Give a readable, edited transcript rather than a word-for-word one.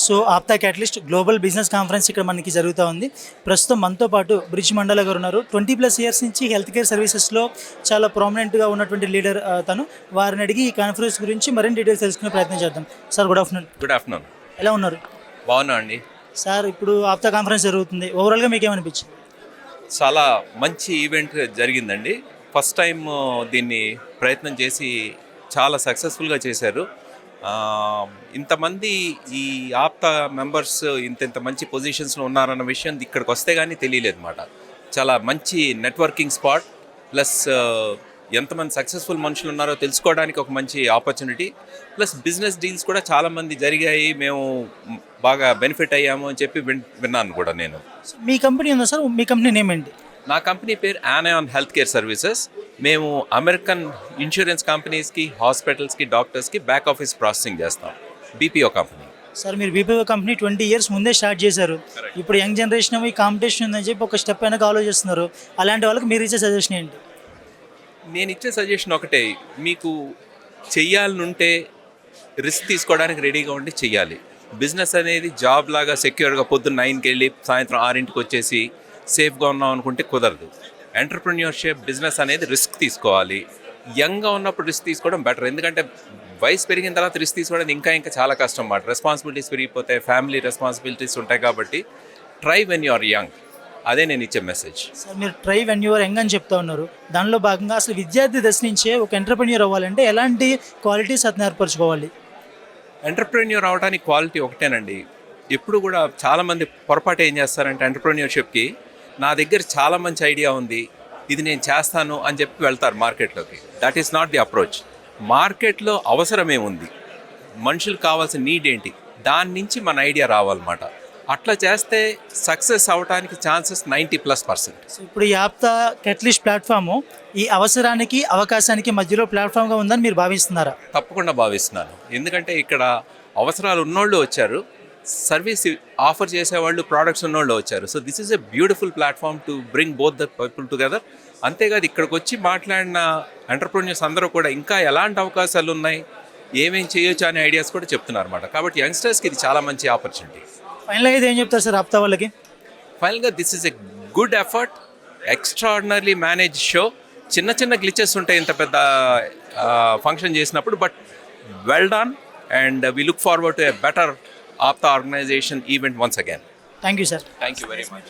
So APTA catalyst global business conference ఇక్కడ మనకి జరుగుతూ ఉంది. ప్రస్తుతం మనతో పాటు బ్రిడ్జ్ మండల గారు ఉన్నారు. 20+ ఇయర్స్ నుంచి హెల్త్ కేర్ సర్వీసెస్లో చాలా ప్రామినెంట్గా ఉన్నటువంటి లీడర్ తను. వారిని అడిగి ఈ కాన్ఫరెన్స్ గురించి మరిన్ని డీటెయిల్స్ తెలుసుకునే ప్రయత్నం చేద్దాం. Sir good afternoon. Good afternoon. ఎలా ఉన్నారు? బాగున్నా అండి. సార్ ఇప్పుడు ఆప్తా కాన్ఫరెన్స్ జరుగుతుంది, ఓవరాల్గా మీకు ఏమనిపించింది? చాలా మంచి ఈవెంట్ జరిగిందండి. ఫస్ట్ టైం దీన్ని ప్రయత్నం చేసి చాలా సక్సెస్ఫుల్గా చేశారు. ఇంతమంది ఈ ఆప్తా మెంబర్స్ ఇంత మంచి పొజిషన్స్లో ఉన్నారన్న విషయం ఇక్కడికి వస్తే కానీ తెలియలేదు అన్నమాట. చాలా మంచి నెట్వర్కింగ్ స్పాట్, ప్లస్ ఎంతమంది సక్సెస్ఫుల్ మనుషులు ఉన్నారో తెలుసుకోవడానికి ఒక మంచి ఆపర్చునిటీ, ప్లస్ బిజినెస్ డీల్స్ కూడా చాలామంది జరిగాయి, మేము బాగా బెనిఫిట్ అయ్యాము అని చెప్పి విన్నాను కూడా నేను. మీ కంపెనీ ఉందా సార్? మీ కంపెనీ నేమ్ ఏంటి? నా కంపెనీ పేరు ఆనయాన్ హెల్త్ కేర్ సర్వీసెస్. మేము అమెరికన్ ఇన్సూరెన్స్ కంపెనీస్కి, హాస్పిటల్స్కి, డాక్టర్స్కి బ్యాక్ ఆఫీస్ ప్రాసెసింగ్ చేస్తాం. BPO company. సార్ మీరు బీపీఓ కంపెనీ 20 ఇయర్స్ ముందే స్టార్ట్ చేశారు. ఇప్పుడు యంగ్ జనరేషన్ ఈ కాంపిటీషన్ ఉందని చెప్పి ఒక స్టెప్ అయినా ఆలోచిస్తున్నారు. అలాంటి వాళ్ళకి మీరు ఇచ్చే సజెషన్ ఏంటి? నేను ఇచ్చే సజెషన్ ఒకటే, మీకు చెయ్యాలనుంటే రిస్క్ తీసుకోవడానికి రెడీగా ఉండి చెయ్యాలి. బిజినెస్ అనేది జాబ్ లాగా సెక్యూర్గా పొద్దున్న 9కి వెళ్ళి సాయంత్రం 6ంటికి వచ్చేసి సేఫ్గా ఉన్నాం అనుకుంటే కుదరదు. ఎంటర్ప్రెన్యూర్షిప్ బిజినెస్ అనేది రిస్క్ తీసుకోవాలి. యంగ్గా ఉన్నప్పుడు రిస్క్ తీసుకోవడం బెటర్, ఎందుకంటే వయసు పెరిగిన తర్వాత రిస్క్ తీసుకోవడం ఇంకా చాలా కష్టం అన్నమాట. రెస్పాన్సిబిలిటీస్ పెరిగిపోతాయి, ఫ్యామిలీ రెస్పాన్సిబిలిటీస్ ఉంటాయి. కాబట్టి try when you are young. అదే నేను ఇచ్చే మెసేజ్. సార్ మీరు try when you are young అని చెప్తా ఉన్నారు. దానిలో భాగంగా అసలు విద్యార్థి దశ నుంచే ఒక ఎంటర్ప్రెన్యూర్ అవ్వాలంటే ఎలాంటి క్వాలిటీస్ అతను ఏర్పరచుకోవాలి? ఎంటర్ప్రెన్యూర్ అవడానికి క్వాలిటీ ఒకటేనండి. ఎప్పుడు కూడా చాలామంది పొరపాటు ఏం చేస్తారంటే ఎంటర్ప్రెన్యూర్షిప్కి నా దగ్గర చాలా మంచి ఐడియా ఉంది, ఇది నేను చేస్తాను అని చెప్పి వెళ్తారు మార్కెట్లోకి. That is not the approach. మార్కెట్లో అవసరమేముంది, మనుషులకు కావాల్సిన నీడ్ ఏంటి, దాని నుంచి మన ఐడియా రావాలన్నమాట. అట్లా చేస్తే సక్సెస్ అవడానికి ఛాన్సెస్ 90+%. సో ఇప్పుడు ఈ ఆప్తా క్యాటలిస్ట్ ప్లాట్ఫాము ఈ అవసరానికి అవకాశానికి మధ్యలో ప్లాట్ఫామ్గా ఉందని మీరు భావిస్తున్నారా? తప్పకుండా భావిస్తున్నాను. ఎందుకంటే ఇక్కడ అవసరాలు ఉన్నోళ్ళు వచ్చారు, సర్వీస్ ఆఫర్ చేసేవాళ్ళు, ప్రోడక్ట్స్ ఉన్నోళ్ళు వచ్చారు. So this is a beautiful platform to bring both the people together. అంతేకాదు ఇక్కడికి వచ్చి మాట్లాడిన ఎంటర్ప్రెన్యూర్స్ అందరూ కూడా ఇంకా ఎలాంటి అవకాశాలు ఉన్నాయి, ఏమేం చేయొచ్చు అనే ఐడియాస్ కూడా చెప్తున్నారు అన్నమాట. కాబట్టి యంగ్స్టర్స్కి ఇది చాలా మంచి ఆపర్చునిటీ. ఫైనల్గా అయితే ఏం చెప్తారు సార్ ఆప్తా వాళ్ళకి? ఫైనల్గా this is a good effort, extraordinary manage show. చిన్న గ్లిచెస్ ఉంటాయి ఇంత పెద్ద ఫంక్షన్ చేసినప్పుడు, but well done and we look forward to a better APTA organisation event once again. Thank you sir. Thank you very much.